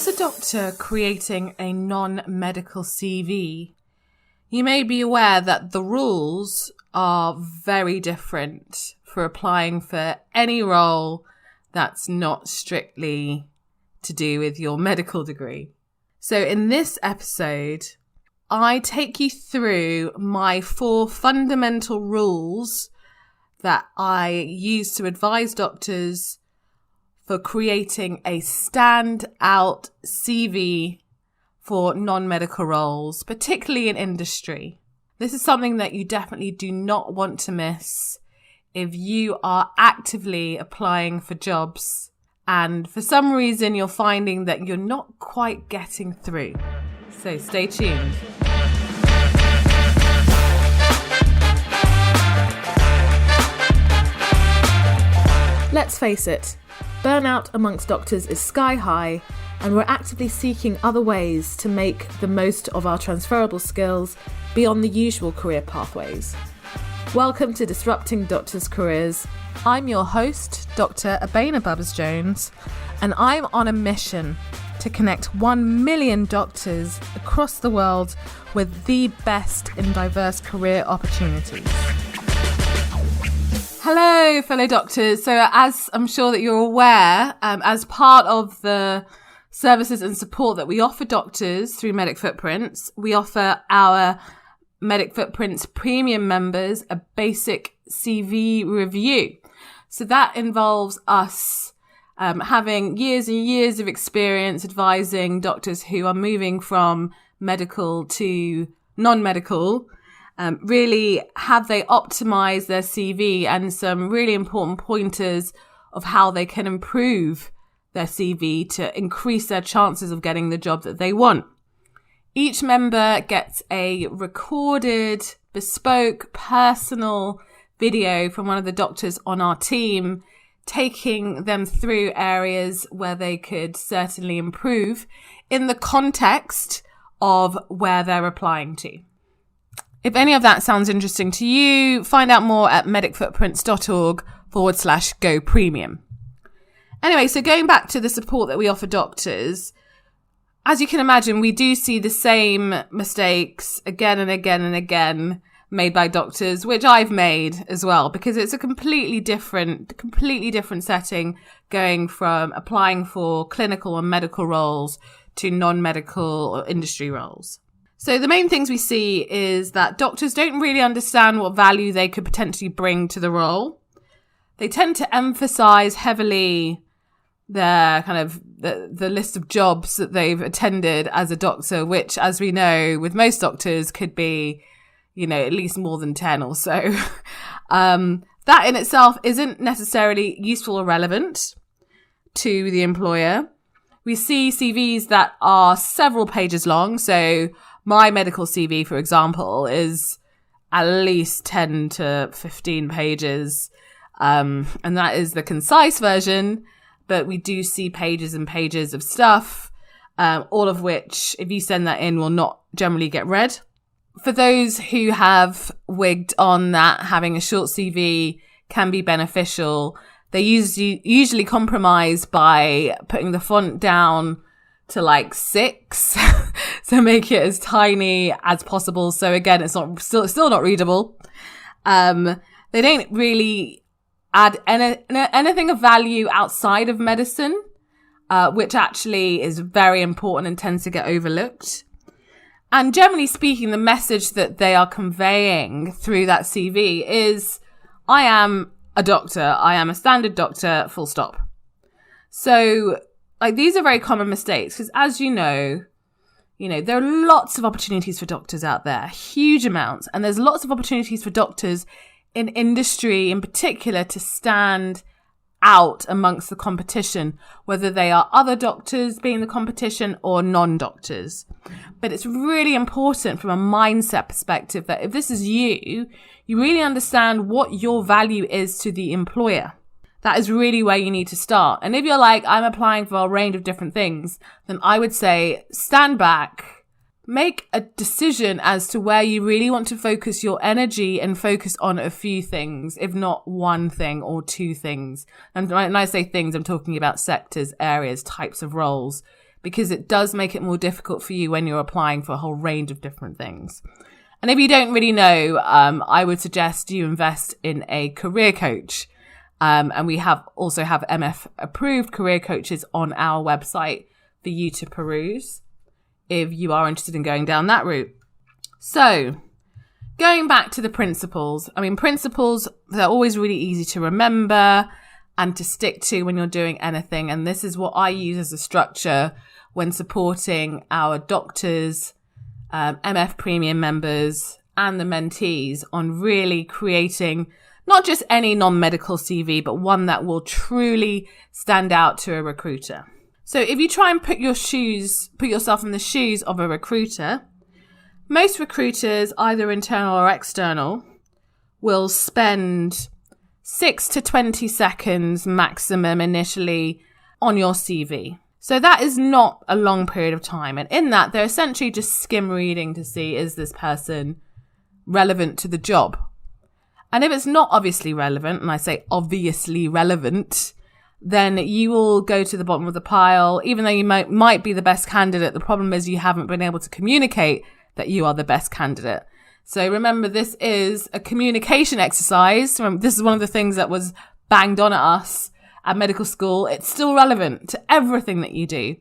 As a doctor creating a non-medical CV, you may be aware that the rules are very different for applying for any role that's not strictly to do with your medical degree. So in this episode, I take you through my 4 fundamental rules that I use to advise doctors for creating a standout CV for non-medical roles, particularly in industry. This is something that you definitely do not want to miss if you are actively applying for jobs and for some reason you're finding that you're not quite getting through. So stay tuned. Let's face it, burnout amongst doctors is sky high, and we're actively seeking other ways to make the most of our transferable skills beyond the usual career pathways. Welcome to Disrupting Doctors' Careers. I'm your host, Dr. Abena Bubbers-Jones, and I'm on a mission to connect 1 million doctors across the world with the best in diverse career opportunities. Hello, fellow doctors. So as I'm sure that you're aware, as part of the services and support that we offer doctors through Medic Footprints, we offer our Medic Footprints premium members a basic CV review. So that involves us having years and years of experience advising doctors who are moving from medical to non-medical. Really have they optimize their CV and some really important pointers of how they can improve their CV to increase their chances of getting the job that they want. Each member gets a recorded, bespoke, personal video from one of the doctors on our team, taking them through areas where they could certainly improve in the context of where they're applying to. If any of that sounds interesting to you, find out more at medicfootprints.org/go premium. Anyway, so going back to the support that we offer doctors, as you can imagine, we do see the same mistakes again and again and again made by doctors, which I've made as well, because it's a completely different setting going from applying for clinical and medical roles to non-medical or industry roles. So the main things we see is that doctors don't really understand what value they could potentially bring to the role. They tend to emphasize heavily their kind of the list of jobs that they've attended as a doctor, which, as we know, with most doctors could be, at least more than 10 or so. That in itself isn't necessarily useful or relevant to the employer. We see CVs that are several pages long. So my medical CV, for example, is at least 10 to 15 pages. And that is the concise version. But we do see pages and pages of stuff, all of which, if you send that in, will not generally get read. For those who have wigged on that having a short CV can be beneficial, they usually compromise by putting the font down to like 6, so make it as tiny as possible. So again, it's still not readable. They don't really add anything of value outside of medicine, which actually is very important and tends to get overlooked. And generally speaking, the message that they are conveying through that CV is, I am a doctor, I am a standard doctor, full stop. So these are very common mistakes because, as you know, there are lots of opportunities for doctors out there, huge amounts. And there's lots of opportunities for doctors in industry in particular to stand out amongst the competition, whether they are other doctors being the competition or non-doctors. But it's really important from a mindset perspective that if this is you really understand what your value is to the employer. That is really where you need to start. And if you're like, I'm applying for a range of different things, then I would say stand back, make a decision as to where you really want to focus your energy and focus on a few things, if not one thing or 2 things. And when I say things, I'm talking about sectors, areas, types of roles. because it does make it more difficult for you when you're applying for a whole range of different things. And if you don't really know, I would suggest you invest in a career coach. And we also have MF approved career coaches on our website for you to peruse if you are interested in going down that route. So going back to the principles, principles, they're always really easy to remember and to stick to when you're doing anything. And this is what I use as a structure when supporting our doctors, MF Premium members and the mentees on really creating not just any non-medical CV, but one that will truly stand out to a recruiter. So if you try and put yourself in the shoes of a recruiter, most recruiters, either internal or external, will spend 6 to 20 seconds maximum initially on your CV. So that is not a long period of time. And in that, they're essentially just skim reading to see, is this person relevant to the job? And if it's not obviously relevant, and I say obviously relevant, then you will go to the bottom of the pile. Even though you might be the best candidate, the problem is you haven't been able to communicate that you are the best candidate. So remember, this is a communication exercise. This is one of the things that was banged on at us at medical school. It's still relevant to everything that you do.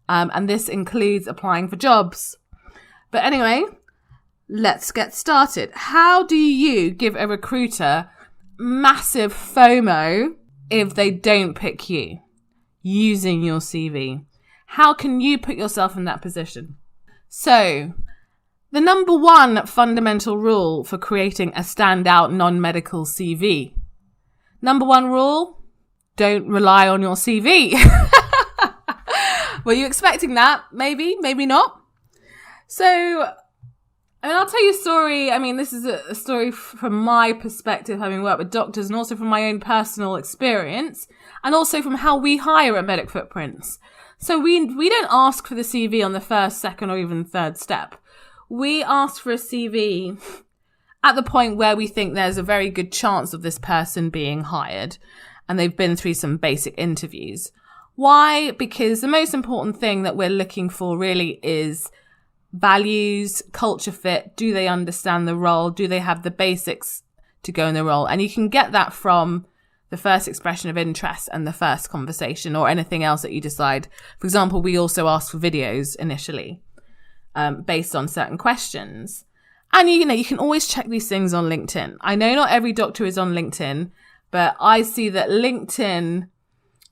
And this includes applying for jobs. But anyway, let's get started. How do you give a recruiter massive FOMO if they don't pick you using your CV? How can you put yourself in that position? So, the number one fundamental rule for creating a standout non-medical CV. Number one rule, don't rely on your CV. Were you expecting that? Maybe, maybe not. So, I'll tell you a story. This is a story from my perspective, having worked with doctors, and also from my own personal experience, and also from how we hire at Medic Footprints. So we don't ask for the CV on the first, second, or even third step. We ask for a CV at the point where we think there's a very good chance of this person being hired, and they've been through some basic interviews. Why? Because the most important thing that we're looking for really is values, culture fit. Do they understand the role? Do they have the basics to go in the role? And you can get that from the first expression of interest and the first conversation, or anything else that you decide. For example, we also ask for videos initially, based on certain questions. And you can always check these things on LinkedIn. I know not every doctor is on LinkedIn, but I see that LinkedIn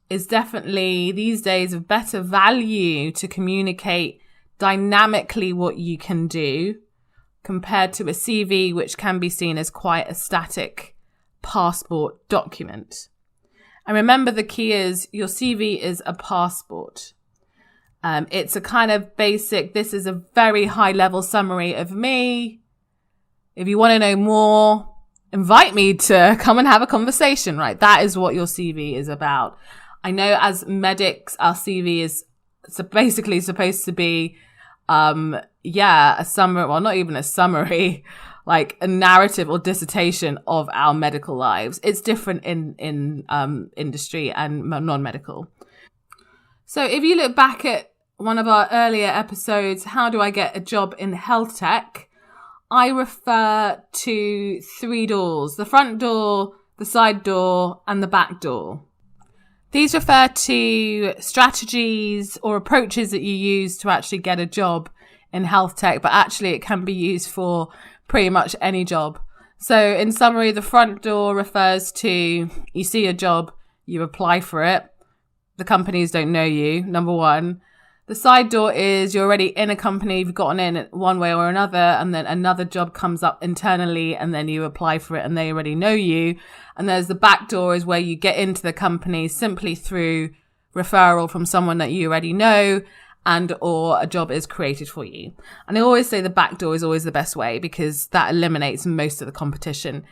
is definitely these days of better value to communicate dynamically what you can do compared to a CV, which can be seen as quite a static passport document. And remember, the key is your CV is a passport. It's a kind of basic, this is a very high level summary of me. If you want to know more, invite me to come and have a conversation, right? That is what your CV is about. I know as medics, our CV is basically supposed to be, a summary, well, not even a summary, like a narrative or dissertation of our medical lives. It's different in industry and non-medical. So if you look back at one of our earlier episodes, how do I get a job in health tech? I refer to 3 doors: the front door, the side door, and the back door. These refer to strategies or approaches that you use to actually get a job in health tech, but actually it can be used for pretty much any job. So in summary, the front door refers to you see a job, you apply for it. The companies don't know you, number one. The side door is you're already in a company, you've gotten in one way or another, and then another job comes up internally, and then you apply for it and they already know you. And there's the back door is where you get into the company simply through referral from someone that you already know, and or a job is created for you. And I always say the back door is always the best way because that eliminates most of the competition.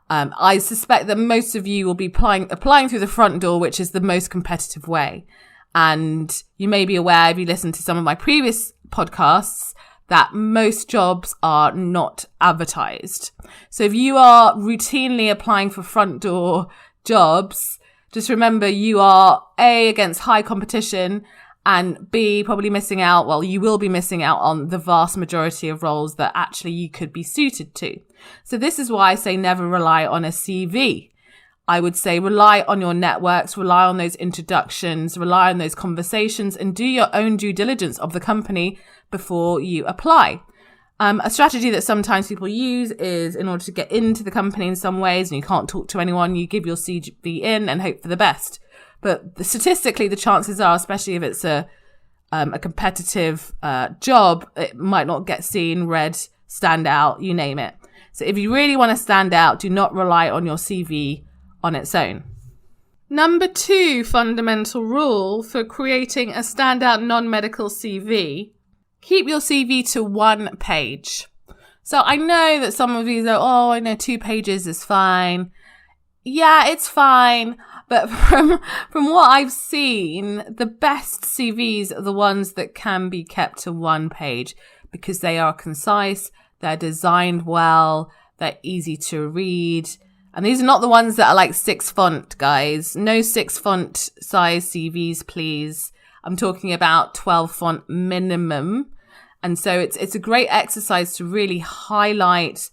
I suspect that most of you will be applying through the front door, which is the most competitive way. And you may be aware, if you listen to some of my previous podcasts, that most jobs are not advertised. So if you are routinely applying for front door jobs, just remember you are against high competition, And B, probably missing out, well, you will be missing out on the vast majority of roles that actually you could be suited to. So this is why I say never rely on a CV. I would say rely on your networks, rely on those introductions, rely on those conversations, and do your own due diligence of the company before you apply. A strategy that sometimes people use is in order to get into the company in some ways and you can't talk to anyone, you give your CV in and hope for the best. But statistically, the chances are, especially if it's a competitive job, it might not get seen, read, stand out, you name it. So if you really want to stand out, do not rely on your CV on its own. Number 2 fundamental rule for creating a standout non-medical CV: keep your CV to 1 page. So I know that some of you go, oh, I know 2 pages is fine. Yeah, it's fine. But from what I've seen, the best CVs are the ones that can be kept to 1 page because they are concise, they're designed well, they're easy to read. And these are not the ones that are like 6 font, guys. No 6 font size CVs, please. I'm talking about 12 font minimum. And so it's a great exercise to really highlight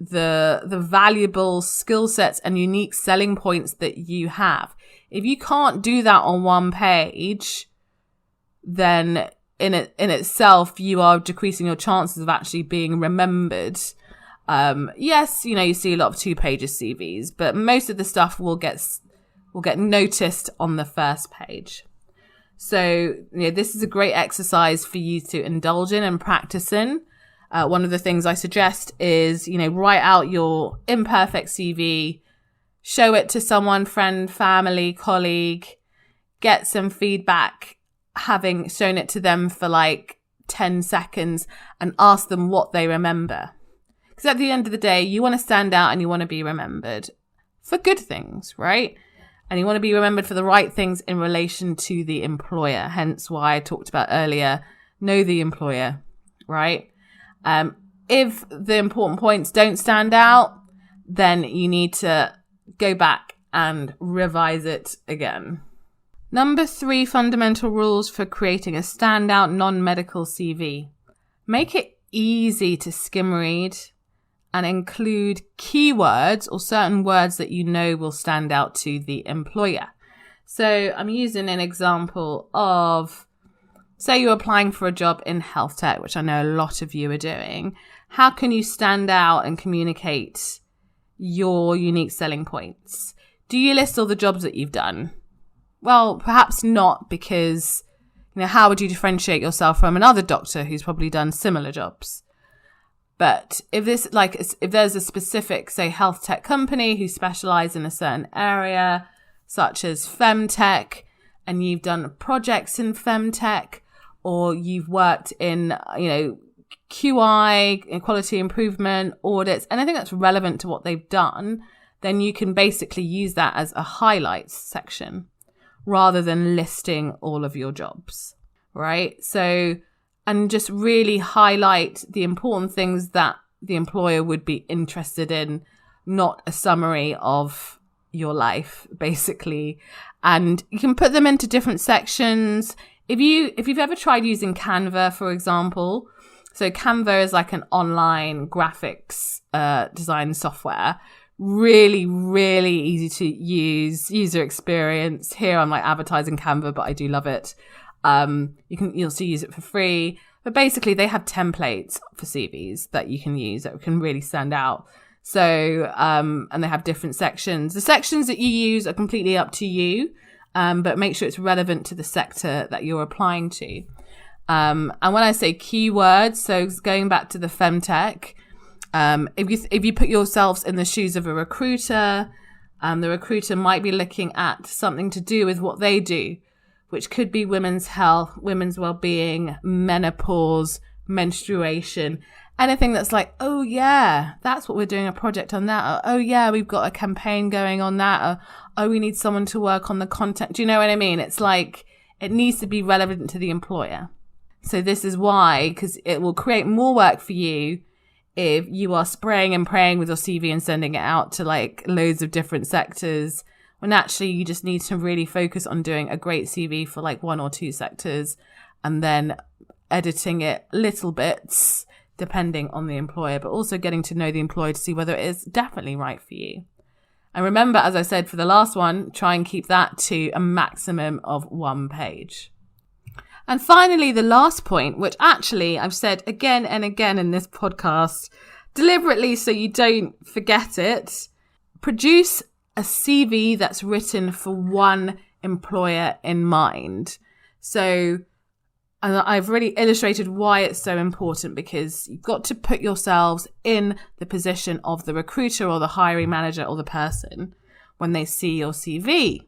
the valuable skill sets and unique selling points that you have. If you can't do that on 1 page, then in itself, you are decreasing your chances of actually being remembered. Yes, you see a lot of 2 pages CVs, but most of the stuff will get noticed on the first page. So, this is a great exercise for you to indulge in and practice in. One of the things I suggest is, write out your imperfect CV, show it to someone, friend, family, colleague, get some feedback, having shown it to them for like 10 seconds and ask them what they remember. Because at the end of the day, you want to stand out and you want to be remembered for good things, right? And you want to be remembered for the right things in relation to the employer. Hence why I talked about earlier, know the employer, right? If the important points don't stand out, then you need to go back and revise it again. Number 3 fundamental rules for creating a standout non-medical CV. Make it easy to skim read and include keywords or certain words that will stand out to the employer. So I'm using an example of, say you're applying for a job in health tech, which I know a lot of you are doing. How can you stand out and communicate your unique selling points? Do you list all the jobs that you've done? Well, perhaps not, because, how would you differentiate yourself from another doctor who's probably done similar jobs? But if there's a specific, say, health tech company who specialize in a certain area, such as femtech, and you've done projects in femtech, or you've worked in, QI, quality improvement, audits, anything that's relevant to what they've done, then you can basically use that as a highlights section rather than listing all of your jobs, right? So, and just really highlight the important things that the employer would be interested in, not a summary of your life, basically. And you can put them into different sections. If you've ever tried using Canva, for example, so Canva is like an online graphics design software. Really, really easy to use, user experience. Here I'm like advertising Canva, but I do love it. You'll still use it for free. But basically they have templates for CVs that you can use that can really stand out. So, and they have different sections. The sections that you use are completely up to you. But make sure it's relevant to the sector that you're applying to. And when I say keywords, so going back to the femtech, if you put yourselves in the shoes of a recruiter, the recruiter might be looking at something to do with what they do, which could be women's health, women's well-being, menopause, menstruation, anything that's like, oh yeah, that's what we're doing a project on that. Or, oh yeah, we've got a campaign going on that. Or, oh, we need someone to work on the content. Do you know what I mean? It's like, it needs to be relevant to the employer. So this is why, because it will create more work for you if you are spraying and praying with your CV and sending it out to like loads of different sectors when actually you just need to really focus on doing a great CV for like 1 or 2 sectors and then editing it little bits depending on the employer, but also getting to know the employer to see whether it is definitely right for you. And remember, as I said for the last one, try and keep that to a maximum of 1 page. And finally, the last point, which actually I've said again and again in this podcast, deliberately so you don't forget it, produce a CV that's written for one employer in mind. So, and I've really illustrated why it's so important, because you've got to put yourselves in the position of the recruiter or the hiring manager or the person when they see your CV.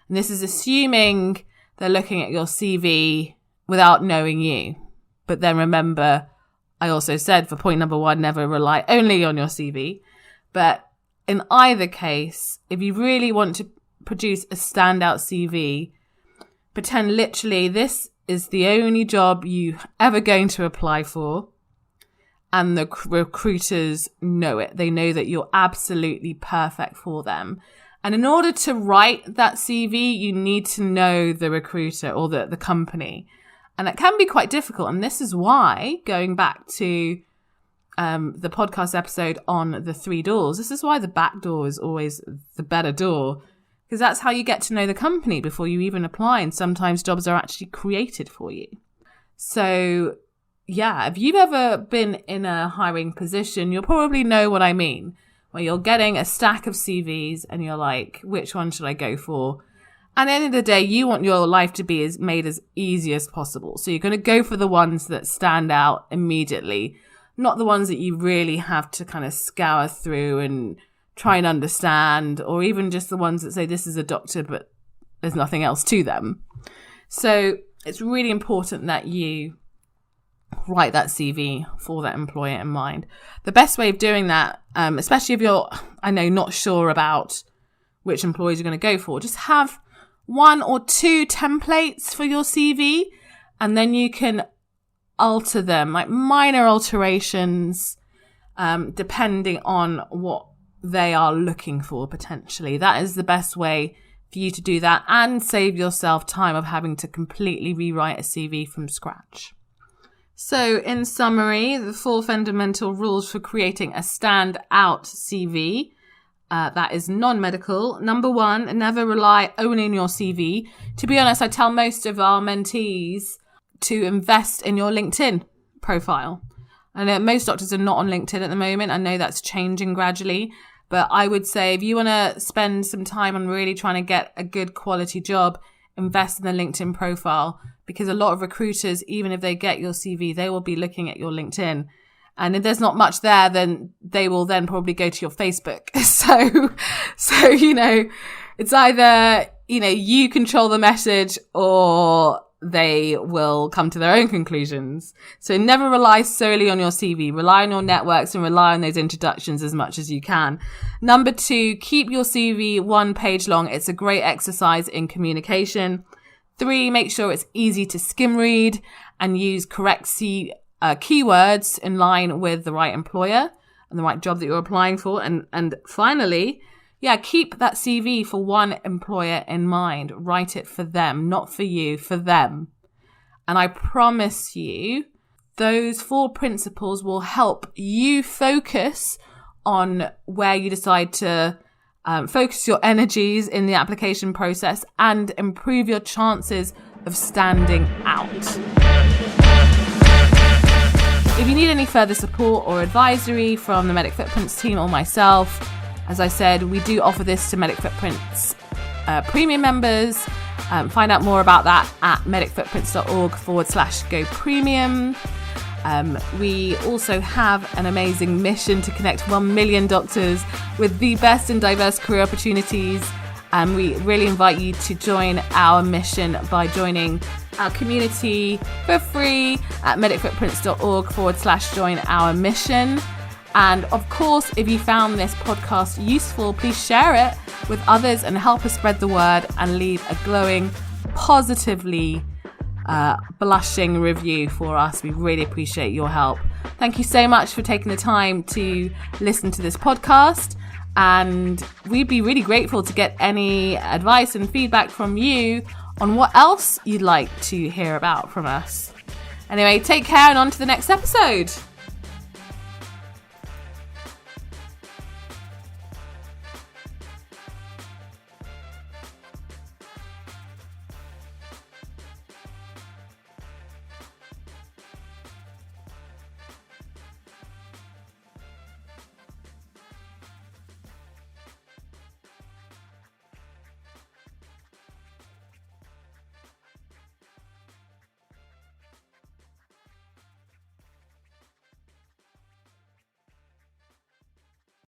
And this is assuming they're looking at your CV without knowing you. But then remember, I also said for point number 1, never rely only on your CV. But in either case, if you really want to produce a standout CV, pretend literally this is the only job you ever going to apply for, and the recruiters know it. They know that you're absolutely perfect for them. And in order to write that CV, you need to know the recruiter or the company. And it can be quite difficult. And this is why, going back to the podcast episode on the 3 doors, this is why the back door is always the better door, because that's how you get to know the company before you even apply. And sometimes jobs are actually created for you. So yeah, if you've ever been in a hiring position, you'll probably know what I mean, where you're getting a stack of CVs and you're like, which one should I go for? And at the end of the day, you want your life to be made as easy as possible. So you're going to go for the ones that stand out immediately, not the ones that you really have to kind of scour through and try and understand, or even just the ones that say this is a doctor, but there's nothing else to them. So it's really important that you write that CV for that employer in mind. The best way of doing that, especially if you're, not sure about which employers you're going to go for, just have 1 or 2 templates for your CV, and then you can alter them, like minor alterations, depending on what they are looking for potentially. That is the best way for you to do that and save yourself time of having to completely rewrite a CV from scratch. So in summary, the 4 fundamental rules for creating a standout CV. That is non-medical. Number 1, never rely only on your CV. To be honest, I tell most of our mentees to invest in your LinkedIn profile. I know most doctors are not on LinkedIn at the moment. I know that's changing gradually. But I would say if you want to spend some time on really trying to get a good quality job, invest in the LinkedIn profile, because a lot of recruiters, even if they get your CV, they will be looking at your LinkedIn. And if there's not much there, then they will then probably go to your Facebook. So, it's either, you control the message or they will come to their own conclusions. So never rely solely on your CV. Rely on your networks and rely on those introductions as much as you can. Number 2, keep your CV 1 page long. It's a great exercise in communication. 3, make sure it's easy to skim read and use correct keywords in line with the right employer and the right job that you're applying for. And finally, keep that CV for one employer in mind. Write it for them, not for you, for them. And I promise you, those 4 principles will help you focus on where you decide to focus your energies in the application process and improve your chances of standing out. If you need any further support or advisory from the Medic Footprints team or myself, as I said, we do offer this to Medic Footprints premium members. Find out more about that at medicfootprints.org/go premium. We also have an amazing mission to connect 1 million doctors with the best and diverse career opportunities. And we really invite you to join our mission by joining our community for free at medicfootprints.org/join our mission. And of course, if you found this podcast useful, please share it with others and help us spread the word and leave a glowing, positively blushing review for us. We really appreciate your help. Thank you so much for taking the time to listen to this podcast. And we'd be really grateful to get any advice and feedback from you on what else you'd like to hear about from us. Anyway, take care and on to the next episode.